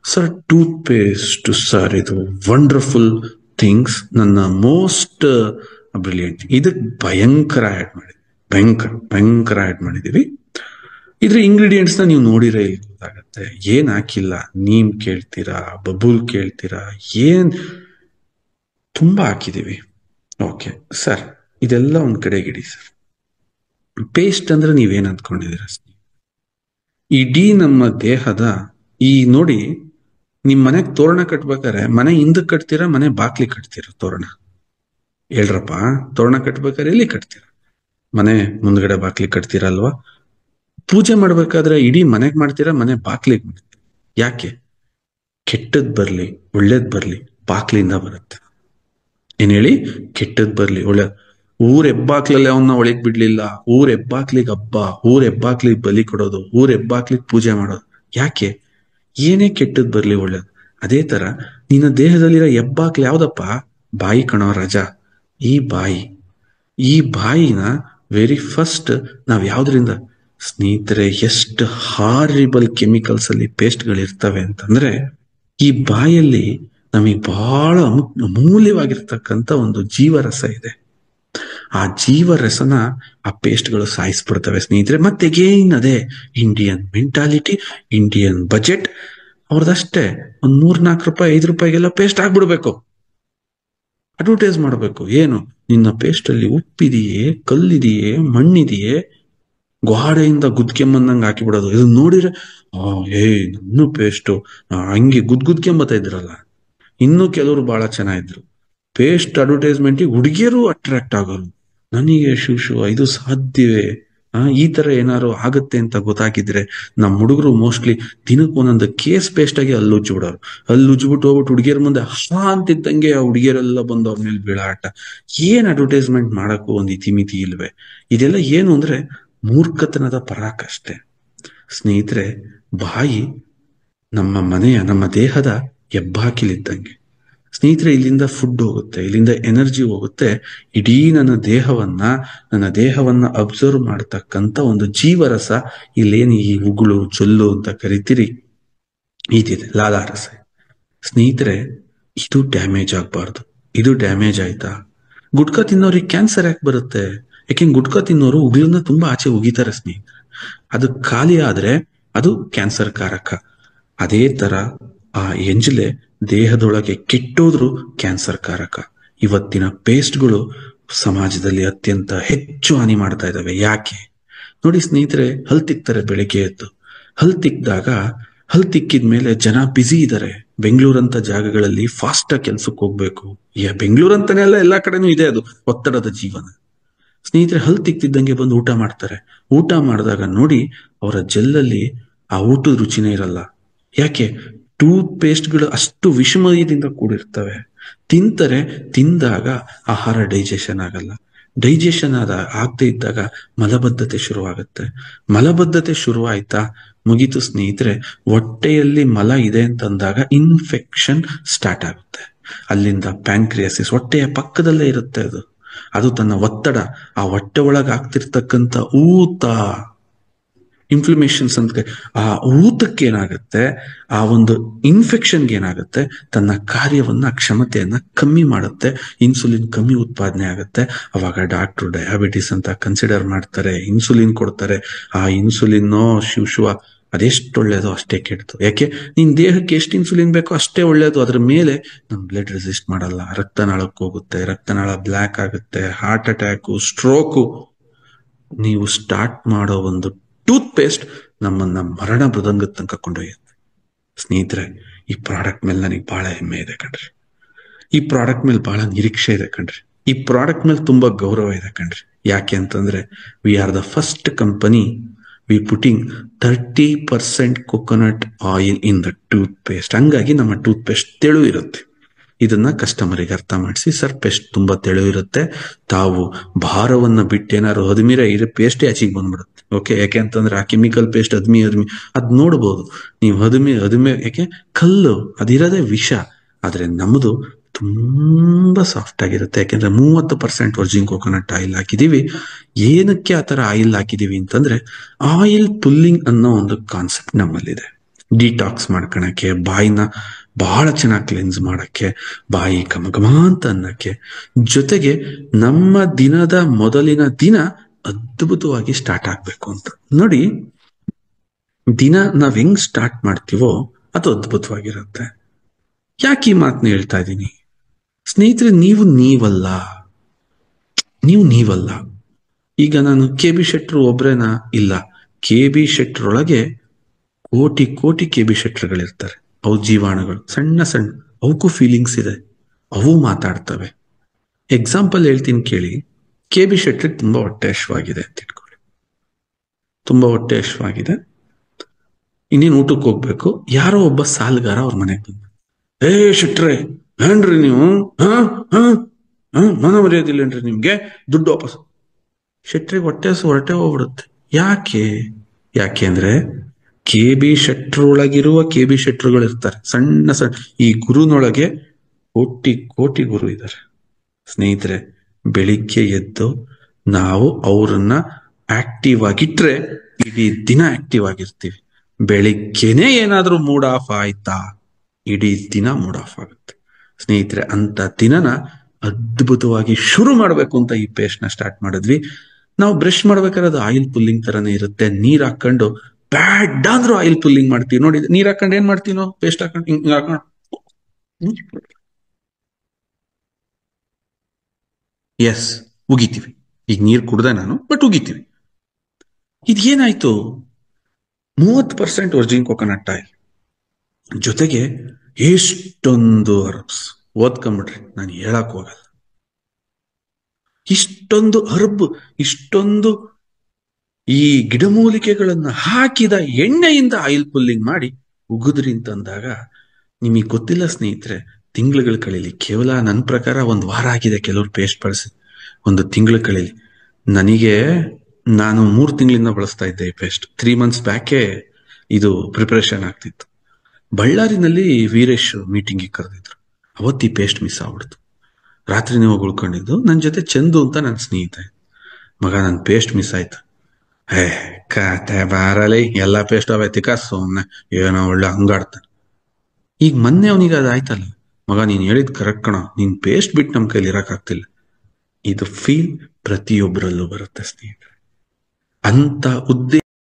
Sir tooth paste sir ಇದು wonderful things. ನನ್ನ most brilliant. ಇದಕ್ಕೆ ಭಯಂಕರ ಆ್ಯಡ್ ಮಾಡಿದ್ವಿ, ಭಯಂಕರ ಆ್ಯಡ್ ಮಾಡಿದೀವಿ. ಇದ್ರ ಇಂಗ್ರೀಡಿಯೆಂಟ್ಸ್ನ ನೀವು ನೋಡಿರೇ ಗೊತ್ತಾಗತ್ತೆ. ಏನ್ ಹಾಕಿಲ್ಲ, ನೀಮ್ ಕೇಳ್ತೀರಾ, ಬಬೂಲ್ ಕೇಳ್ತೀರಾ, ಏನ್ ತುಂಬಾ ಹಾಕಿದೀವಿ. ಓಕೆ ಸರ್, ಇದೆಲ್ಲ ಒಂದ್ ಕಡೆಗಿಡಿ ಸರ್. ಪೇಸ್ಟ್ ಅಂದ್ರೆ ನೀವೇನ್ ಅಂದ್ಕೊಂಡಿದ್ದೀರ? ಇಡೀ ನಮ್ಮ ದೇಹದ ನೋಡಿ, ನಿಮ್ ಮನೆಗ್ ತೋರಣ ಕಟ್ಬೇಕಾರೆ ಮನೆ ಹಿಂದಕ್ ಕಟ್ತೀರಾ, ಮನೆ ಬಾಕ್ಲಿ ಕಟ್ತೀರಾ? ತೋರಣ ಹೇಳ್ರಪ್ಪ. ತೋರಣ ಕಟ್ಬೇಕಾದ್ರೆ ಎಲ್ಲಿ ಕಟ್ತೀರಾ? ಮನೆ ಮುಂದ್ಗಡೆ ಬಾಕ್ಲಿ ಕಟ್ತೀರಾ ಅಲ್ವಾ? ಪೂಜೆ ಮಾಡ್ಬೇಕಾದ್ರೆ ಇಡೀ ಮನೆಗ್ ಮಾಡ್ತೀರಾ, ಮನೆ ಬಾಕ್ಲಿಗೆ ಮಾಡ್ತೀರಾ? ಯಾಕೆ? ಕೆಟ್ಟದ್ ಬರ್ಲಿ ಒಳ್ಳೇದ್ ಬರ್ಲಿ ಬಾಕ್ಲಿಂದ ಬರುತ್ತೆ. ಏನ್ ಹೇಳಿ? ಕೆಟ್ಟದ್ ಬರ್ಲಿ ಒಳ್ಳೇದ್. ಊರ್ ಹೆಬ್ಬಾಕ್ಲಲ್ಲಿ ಅವನ್ನ ಒಳಗ್ ಬಿಡ್ಲಿಲ್ಲ. ಊರ್ ಹೆಬ್ಬಾಕ್ಲಿಗ್ ಹಬ್ಬ, ಊರ್ ಹೆಬ್ಬಾಕ್ಲಿಗ್ ಬಲಿ ಕೊಡೋದು, ಊರ್ ಹೆಬ್ಬಾಕ್ಲಿಗ್ ಪೂಜೆ ಮಾಡೋದು. ಯಾಕೆ? ಏನೇ ಕೆಟ್ಟದ್ ಬರ್ಲಿ ಒಳ್ಳೇದು. ಅದೇ ತರ ನಿನ್ನ ದೇಹದಲ್ಲಿರೋ ಹೆಬ್ಬಾಕ್ಲಿ ಯಾವ್ದಪ್ಪ? ಬಾಯಿ ಕಣೋ ರಾಜ. ಈ ಬಾಯಿನ ವೆರಿ ಫಸ್ಟ್ ನಾವ್ ಯಾವ್ದ್ರಿಂದ ಸ್ನೇಹಿತರೆ, ಎಷ್ಟು ಹಾರಿಬಲ್ ಕೆಮಿಕಲ್ಸ್ ಅಲ್ಲಿ ಪೇಸ್ಟ್ಗಳಿರ್ತವೆ ಅಂತಂದ್ರೆ, ಈ ಬಾಯಲ್ಲಿ ನಮಗೆ ಬಹಳ ಅಮೂಲ್ಯವಾಗಿರ್ತಕ್ಕಂಥ ಒಂದು ಜೀವರಸ ಇದೆ. ಆ ಜೀವರಸನ ಆ ಪೇಸ್ಟ್ಗಳು ಸಾಯಿಸ್ಬಿಡ್ತವೆ ಸ್ನೇಹಿತರೆ. ಮತ್ತೆ ಅಗೇನ್ ಅದೇ ಇಂಡಿಯನ್ ಮೆಂಟಾಲಿಟಿ, ಇಂಡಿಯನ್ ಬಜೆಟ್ ಅವ್ರದಷ್ಟೇ. ಒಂದ್ 3-4 ರೂಪಾಯಿ 5 ರೂಪಾಯಿಗೆಲ್ಲ ಪೇಸ್ಟ್ ಆಗ್ಬಿಡ್ಬೇಕು, ಅಡ್ವರ್ಟೈಸ್ ಮಾಡ್ಬೇಕು. ಏನು? ನಿನ್ನ ಪೇಸ್ಟ್ ಅಲ್ಲಿ ಉಪ್ಪಿದೆಯೇ, ಕಲ್ಲಿದೆಯೇ, ಮಣ್ಣಿದೆಯೇ, ಗೋಡೆಯಿಂದ ಗುದ್ಕೆಂಬಂದಂಗ ಹಾಕಿಬಿಡೋದು. ಇದು ನೋಡಿದ್ರೆ ನನ್ನ ಪೇಸ್ಟು ಹಂಗೆ ಗುದ್ಕೆಂಬತ್ತಾ ಇದ್ರಲ್ಲ. ಇನ್ನು ಕೆಲವರು ಬಹಳ ಚೆನ್ನಾಗಿದ್ರು. ಪೇಸ್ಟ್ ಅಡ್ವರ್ಟೈಸ್ಮೆಂಟಿಗೆ ಹುಡುಗಿಯರು ಅಟ್ರಾಕ್ಟ್ ಆಗೋರು. ನನಗೆ ಶಿವ ಇದು ಸಾಧ್ಯವೇ? ಈ ತರ ಏನಾರು ಆಗುತ್ತೆ ಅಂತ ಗೊತ್ತಾಗಿದ್ರೆ ನಮ್ಮ ಹುಡುಗರು ಮೋಸ್ಟ್ಲಿ ದಿನಕ್ಕೆ ಒಂದೊಂದು ಕೇಸ್ ಪೇಸ್ಟ್ ಆಗಿ ಅಲ್ಲಿ ಉಜ್ಜಿಬಿಡೋರು. ಅಲ್ಲಿ ಉಜ್ಜಿಬಿಟ್ಟು ಹೋಗ್ಬಿಟ್ಟು ಹುಡುಗಿಯರ ಮುಂದೆ ಅಂತಿದ್ದಂಗೆ ಆ ಹುಡುಗಿಯರೆಲ್ಲ ಬಂದು ಅವ್ರ ಮೇಲೆ ಬೀಳಾಟ. ಏನ್ ಅಡ್ವರ್ಟೈಸ್ಮೆಂಟ್ ಮಾಡಕ್ಕೂ ಒಂದು ಇತಿಮಿತಿ ಇಲ್ವೇ? ಇದೆಲ್ಲ ಏನು ಅಂದ್ರೆ ಮೂರ್ಖತನದ ಪರಾಕಷ್ಟೆ ಸ್ನೇಹಿತರೆ. ಬಾಯಿ ನಮ್ಮ ದೇಹದ ಹೆಬ್ಬಾಕಿಲಿದ್ದಂಗೆ ಸ್ನೇಹಿತರೆ. ಇಲ್ಲಿಂದ ಫುಡ್ ಹೋಗುತ್ತೆ, ಇಲ್ಲಿಂದ ಎನರ್ಜಿ ಹೋಗುತ್ತೆ. ಇಡೀ ನನ್ನ ದೇಹವನ್ನ ಅಬ್ಸರ್ವ್ ಮಾಡತಕ್ಕಂತ ಒಂದು ಜೀವರಸ ಇಲ್ಲೇನು ಈ ಉಗುಳು ಚೊಲ್ಲು ಅಂತ ಕರಿತೀರಿ ಇದಿದೆ, ಲಾಲಾರಸ. ಸ್ನೇಹಿತರೆ, ಇದು ಡ್ಯಾಮೇಜ್ ಆಗ್ಬಾರ್ದು. ಇದು ಡ್ಯಾಮೇಜ್ ಆಯ್ತಾ, ಗುಟ್ಕಾ ತಿನ್ನೋರಿಗೆ ಕ್ಯಾನ್ಸರ್ ಯಾಕೆ ಬರುತ್ತೆ? ಯಾಕೆಂದ್ರೆ ಗುಟ್ಕಾ ತಿನ್ನೋರು ಉಗುಳನ್ನ ತುಂಬಾ ಆಚೆ ಉಗಿತಾರೆ ಸ್ನೇಹಿತರೆ. ಅದು ಖಾಲಿ ಆದ್ರೆ ಅದು ಕ್ಯಾನ್ಸರ್ ಕಾರಕ. ಅದೇ ತರ ಆ ಎಂಜಲೆ ದೇಹದೊಳಗೆ ಕೆಟ್ಟೋದ್ರು ಕ್ಯಾನ್ಸರ್ ಕಾರಕ. ಇವತ್ತಿನ ಪೇಸ್ಟ್ಗಳು ಸಮಾಜದಲ್ಲಿ ಅತ್ಯಂತ ಹೆಚ್ಚು ಹಾನಿ ಮಾಡ್ತಾ ಇದ್ದಾವೆ. ಯಾಕೆ ನೋಡಿ ಸ್ನೇಹಿತರೆ, ಹಲ್ ತಿಕ್ತಾರೆ ಬೆಳಿಗ್ಗೆ ಎದ್ದು. ಹಲ್ ತಿಕ್ಕಿದ್ಮೇಲೆ ಜನ ಬ್ಯುಸಿ ಇದ್ದಾರೆ. ಬೆಂಗಳೂರಂತ ಜಾಗಗಳಲ್ಲಿ ಫಾಸ್ಟ್ ಆಗಿ ಕೆಲ್ಸಕ್ಕೆ ಹೋಗ್ಬೇಕು. ಬೆಂಗಳೂರಂತಾನೆ ಅಲ್ಲ, ಎಲ್ಲಾ ಕಡೆನೂ ಇದೆ ಅದು ಒತ್ತಡದ ಜೀವನ. ಸ್ನೇಹಿತರೆ, ಹಲ್ ತಿಕ್ತಿದ್ದಂಗೆ ಬಂದು ಊಟ ಮಾಡ್ತಾರೆ. ಊಟ ಮಾಡಿದಾಗ ನೋಡಿ, ಅವರ ಜೆಲ್ಲಲ್ಲಿ ಆ ಊಟದ ರುಚಿನೇ ಇರಲ್ಲ. ಯಾಕೆ? ಟೂತ್ ಪೇಸ್ಟ್ಗಳು ಅಷ್ಟು ವಿಷಮಯದಿಂದ ಕೂಡಿರ್ತವೆ. ತಿಂದಾಗ ಆಹಾರ ಡೈಜೆಷನ್ ಆಗಲ್ಲ. ಡೈಜೆಷನ್ ಆಗದೆ ಇದ್ದಾಗ ಮಲಬದ್ಧತೆ ಶುರುವಾಯ್ತಾ ಮುಗೀತು ಸ್ನೇಹಿತರೆ. ಹೊಟ್ಟೆಯಲ್ಲಿ ಮಲ ಇದೆ ಅಂತಂದಾಗ ಇನ್ಫೆಕ್ಷನ್ ಸ್ಟಾರ್ಟ್ ಆಗುತ್ತೆ. ಅಲ್ಲಿಂದ ಪ್ಯಾಂಕ್ರಿಯಾಸಿಸ್ ಹೊಟ್ಟೆಯ ಪಕ್ಕದಲ್ಲೇ ಇರುತ್ತೆ. ಅದು ತನ್ನ ಒತ್ತಡ, ಆ ಹೊಟ್ಟೆ ಒಳಗೆ ಆಗ್ತಿರ್ತಕ್ಕಂಥ ಊತ, ಇನ್ಫ್ಲಮೇಷನ್ಸ್ ಅಂತ, ಆ ಊತಕ್ಕೆ ಏನಾಗುತ್ತೆ, ಆ ಒಂದು ಇನ್ಫೆಕ್ಷನ್ಗೆ ಏನಾಗುತ್ತೆ, ತನ್ನ ಕಾರ್ಯವನ್ನ ಕ್ಷಮತೆಯನ್ನ ಕಮ್ಮಿ ಮಾಡುತ್ತೆ. ಇನ್ಸುಲಿನ್ ಕಮ್ಮಿ ಉತ್ಪಾದನೆ ಆಗುತ್ತೆ. ಅವಾಗ ಡಾಕ್ಟ್ರು ಡಯಾಬಿಟಿಸ್ ಅಂತ ಕನ್ಸಿಡರ್ ಮಾಡ್ತಾರೆ, ಇನ್ಸುಲಿನ್ ಕೊಡ್ತಾರೆ. ಆ ಇನ್ಸುಲಿನ್ ಶಿವ ಅದೆಷ್ಟು ಒಳ್ಳೇದು ಅಷ್ಟೇ ಕೆಡ್ತು. ಯಾಕೆ? ನಿನ್ ದೇಹಕ್ಕೆ ಎಷ್ಟು ಇನ್ಸುಲಿನ್ ಬೇಕೋ ಅಷ್ಟೇ ಒಳ್ಳೇದು. ಅದ್ರ ಮೇಲೆ ನಮ್ ಬ್ಲಡ್ ರೆಸಿಸ್ಟ್ ಮಾಡಲ್ಲ, ರಕ್ತನಾಳಕ್ಕೆ ಹೋಗುತ್ತೆ, ರಕ್ತನಾಳ ಬ್ಲ್ಯಾಕ್ ಆಗುತ್ತೆ, ಹಾರ್ಟ್ ಅಟ್ಯಾಕು, ಸ್ಟ್ರೋಕು. ನೀವು ಸ್ಟಾರ್ಟ್ ಮಾಡೋ ಒಂದು ಟೂತ್ ಪೇಸ್ಟ್ ನಮ್ಮನ್ನ ಮರಣ ಮೃದಂಗದ ತನಕ ಕೊಂಡೊಯ್ಯುತ್ತೆ. ಸ್ನೇಹಿತರೆ, ಈ ಪ್ರಾಡಕ್ಟ್ ಮೇಲೆ ನನಗೆ ಬಹಳ ಹೆಮ್ಮೆ ಇದೆ ಕಣ್ರಿ. ಈ ಪ್ರಾಡಕ್ಟ್ ಮೇಲೆ ಬಹಳ ನಿರೀಕ್ಷೆ ಇದೆ ಕಣ್ರಿ. ಈ ಪ್ರಾಡಕ್ಟ್ ಮೇಲೆ ತುಂಬಾ ಗೌರವ ಇದೆ ಕಣ್ರಿ. ಯಾಕೆ ಅಂತಂದ್ರೆ, we are the first company V putting 30% coconut oil in the tooth paste. ಹಂಗಾಗಿ ನಮ್ಮ ಟೂತ್ ಪೇಸ್ಟ್ ತೆಳು ಇರುತ್ತೆ. ಇದನ್ನ ಕಸ್ಟಮರಿಗೆ ಅರ್ಥ ಮಾಡಿಸಿ, ಸರ್ ಪೇಸ್ಟ್ ತುಂಬಾ ತೆಳು ಇರುತ್ತೆ, ತಾವು ಭಾರವನ್ನ ಬಿಟ್ಟು ಏನಾದ್ರು ಹದಿಮೀರ ಇರೋ ಪೇಸ್ಟೇ ಆಚೆಗೆ ಬಂದ್ಬಿಡುತ್ತೆ. ಓಕೆ, ಯಾಕೆ ಅಂತಂದ್ರೆ ಆ ಕೆಮಿಕಲ್ ಪೇಸ್ಟ್ ಅದ್ಮಿ ಅದ್ ನೋಡ್ಬೋದು ನೀವು. ಹದಿಮೆ ಯಾಕೆ? ಕಲ್ಲು ಅದಿರೋದೇ ವಿಷ. ಆದ್ರೆ ನಮ್ದು ತುಂಬಾ ಸಾಫ್ಟ್ ಆಗಿರುತ್ತೆ. ಯಾಕೆಂದ್ರೆ 30% ವರ್ಜಿನ್ ಕೋಕೋನಟ್ ಆಯಿಲ್ ಹಾಕಿದೀವಿ. ಏನಕ್ಕೆ ಆತರ ಆಯಿಲ್ ಹಾಕಿದೀವಿ ಅಂತಂದ್ರೆ, ಆಯಿಲ್ ಪುಲ್ಲಿಂಗ್ ಅನ್ನೋ ಒಂದು ಕಾನ್ಸೆಪ್ಟ್ ನಮ್ಮಲ್ಲಿದೆ. ಡಿಟಾಕ್ಸ್ ಮಾಡ್ಕೊಳಕ್ಕೆ, ಬಾಯಿನ ಬಹಳ ಚೆನ್ನಾಗಿ ಕ್ಲೆನ್ಸ್ ಮಾಡಕ್ಕೆ, ಬಾಯಿ ಘಮ ಅಂತ ಅನ್ನಕ್ಕೆ, ಜೊತೆಗೆ ನಮ್ಮ ದಿನದ ಮೊದಲಿನ ದಿನ ಅದ್ಭುತವಾಗಿ ಸ್ಟಾರ್ಟ್ ಆಗ್ಬೇಕು ಅಂತ. ನೋಡಿ, ದಿನ ನಾವ್ ಹೆಂಗ್ ಸ್ಟಾರ್ಟ್ ಮಾಡ್ತೀವೋ ಅದು ಅದ್ಭುತವಾಗಿರುತ್ತೆ. ಯಾಕೆ ಈ ಮಾತನ್ನ ಹೇಳ್ತಾ ಇದ್ದೀನಿ ಸ್ನೇಹಿತರೆ? ನೀವಲ್ಲ. ಈಗ ನಾನು KB ಶೆಟ್ರು ಒಬ್ರೇನಾ? ಇಲ್ಲ. KB ಶೆಟ್ರೊಳಗೆ ಕೋಟಿ ಕೋಟಿ KB ಶೆಟ್ರುಗಳಿರ್ತಾರೆ. ಅವು ಜೀವಾಣುಗಳು, ಸಣ್ಣ ಸಣ್ಣ, ಅವಕ್ಕೂ ಫೀಲಿಂಗ್ಸ್ ಇದೆ, ಅವು ಮಾತಾಡ್ತವೆ. ಎಕ್ಸಾಂಪಲ್ ಹೇಳ್ತೀನಿ ಕೇಳಿ. KB ಶೆಟ್ರಿಗೆ ತುಂಬಾ ಹೊಟ್ಟೆ ಹಶ್ವಾಗಿದೆ ಅಂತ ಇಟ್ಕೊಳ್ಳಿ. ತುಂಬಾ ಹೊಟ್ಟೆ ಹಶ್ವಾಗಿದೆ, ಇನ್ನೇನು ಊಟಕ್ಕೆ ಹೋಗ್ಬೇಕು. ಯಾರೋ ಒಬ್ಬ ಸಾಲ್ಗಾರ ಅವ್ರ ಮನೆಗೆ ಬಂದ, ಏ ಶೆಟ್ರೆ, ಏನ್ರಿ ನೀವು ಮನ ಮರ್ಯಾದಿಲ್ಲೇನ್ರಿ ನಿಮ್ಗೆ, ದುಡ್ಡು ವಾಪಸ್. ಶೆಟ್ರಿಗೆ ಹೊರಟೆ ಹೋಗ್ಬಿಡುತ್ತೆ. ಯಾಕೆ ಅಂದ್ರೆ KB ಶೆಟ್ರೊಳಗಿರುವ KB ಶೆಟ್ರುಗಳು ಇರ್ತಾರೆ, ಸಣ್ಣ ಸಣ್ಣ. ಈ ಗುರುನೊಳಗೆ ಕೋಟಿ ಕೋಟಿ ಗುರು ಇದ್ದಾರೆ. ಸ್ನೇಹಿತರೆ, ಬೆಳಿಗ್ಗೆ ಎದ್ದು ನಾವು ಅವ್ರನ್ನ ಆಕ್ಟಿವ್ ಆಗಿಟ್ರೆ ಇಡೀ ದಿನ ಆಕ್ಟಿವ್ ಆಗಿರ್ತೀವಿ. ಬೆಳಿಗ್ಗೆನೆ ಏನಾದ್ರೂ ಮೂಡ್ ಆಫ್ ಆಯ್ತಾ, ಇಡೀ ದಿನ ಮೂಡ್ ಆಫ್ ಆಗುತ್ತೆ. ಸ್ನೇಹಿತರೆ, ಅಂತ ದಿನನ ಅದ್ಭುತವಾಗಿ ಶುರು ಮಾಡ್ಬೇಕು ಅಂತ ಈ ಪೇಸ್ಟ್ ನ ಸ್ಟಾರ್ಟ್ ಮಾಡಿದ್ವಿ. ನಾವು ಬ್ರಷ್ ಮಾಡ್ಬೇಕಾದ್ರೆ ಅದು ಆಯಿಲ್ ಪುಲ್ಲಿಂಗ್ ತರನೇ ಇರುತ್ತೆ. ನೀರ್ ಹಾಕೊಂಡು ಬ್ಯಾಡ್ ಅಂದ್ರೂ ಆಯಿಲ್ ಪುಲ್ಲಿಂಗ್ ಮಾಡ್ತೀವಿ ನೋಡಿ. ನೀರ್ ಹಾಕೊಂಡು ಏನ್ ಮಾಡ್ತೀವಿ ನಾವು? ಪೇಸ್ಟ್ ಹಾಕೊಂಡು ಹಿಂಗ್ ಹಾಕೊಂಡು ಎಸ್ ಉಗಿತೀವಿ. ಈಗ ನೀರ್ ಕುಡ್ದೆ ನಾನು, ಬಟ್ ಉಗಿತೀವಿ. ಇದೇನಾಯ್ತು? 30% ವರ್ಜಿನ್ ಕೊಕೊನಟ್ ಆಯಿಲ್, ಜೊತೆಗೆ ಎಷ್ಟೊಂದು ಹರ್ಬ್ಸ್. ಓದ್ಕೊಂಬಿಡ್ರಿ, ನಾನು ಹೇಳಕ್ ಹೋಗಲ್ಲ. ಇಷ್ಟೊಂದು ಹರ್ಬ್, ಇಷ್ಟೊಂದು ಈ ಗಿಡಮೂಲಿಕೆಗಳನ್ನ ಹಾಕಿದ ಎಣ್ಣೆಯಿಂದ ಆಯಿಲ್ ಪುಲ್ಲಿಂಗ್ ಮಾಡಿ ಉಗಿದ್ರಿ ಅಂತಂದಾಗ ನಿಮಗೆ ಗೊತ್ತಿಲ್ಲ ಸ್ನೇಹಿತರೆ, ತಿಂಗಳುಗಳು ಕಳೀಲಿ. ಕೇವಲ ನನ್ನ ಪ್ರಕಾರ 1 ವಾರ ಆಗಿದೆ ಕೆಲವ್ರು ಪೇಸ್ಟ್ ಬಳಸಿ, 1 ತಿಂಗಳು ಕಳೀಲಿ. ನಾನು 3 ತಿಂಗಳಿಂದ ಬಳಸ್ತಾ ಇದ್ದೆ ಈ ಪೇಸ್ಟ್. 3 months ಬ್ಯಾಕೆ ಇದು ಪ್ರಿಪರೇಷನ್ ಆಗ್ತಿತ್ತು. ಬಳ್ಳಾರಿನಲ್ಲಿ ವೀರೇಶ್ ಮೀಟಿಂಗಿಗೆ ಕರೆದಿದ್ರು. ಅವತ್ತು ಈ ಪೇಸ್ಟ್ ಮಿಸ್ ಆಗ್ಬಿಡ್ತು. ರಾತ್ರಿ ನೀವು ಉಳ್ಕೊಂಡಿದ್ದು. ನನ್ನ ಜೊತೆ ಚಂದು ಅಂತ ನನ್ನ ಸ್ನೇಹಿತ. ಮಗ, ನನ್ನ ಪೇಸ್ಟ್ ಮಿಸ್ ಆಯ್ತು. ಕತೆ ಬಾರಲಿ, ಎಲ್ಲ ಪೇಸ್ಟ್ ಅವೈತಿಕ, ಸುಮ್ನೆ ಏನೋ ಒಳ್ಳೆ ಹಂಗಾಡ್ತಾನೆ. ಈಗ ಮೊನ್ನೆ ಅವನಿಗೆ ಅದಾಯ್ತಲ್ಲ, ಮಗ ನೀನ್ ಹೇಳಿದ್ ಕರೆಕ್ಟ್ ಕಣ, ನೀನ್ ಪೇಸ್ಟ್ ಬಿಟ್ಟು ನಮ್ ಕೈಲಿ ಇರಕ್ಕಾಗ್ತಿಲ್ಲ. ಇದು ಫೀಲ್ ಪ್ರತಿಯೊಬ್ಬರಲ್ಲೂ ಬರುತ್ತೆ ಸ್ನೇಹಿತರೆ. ಅಂತ ಉದ್ದೇಶ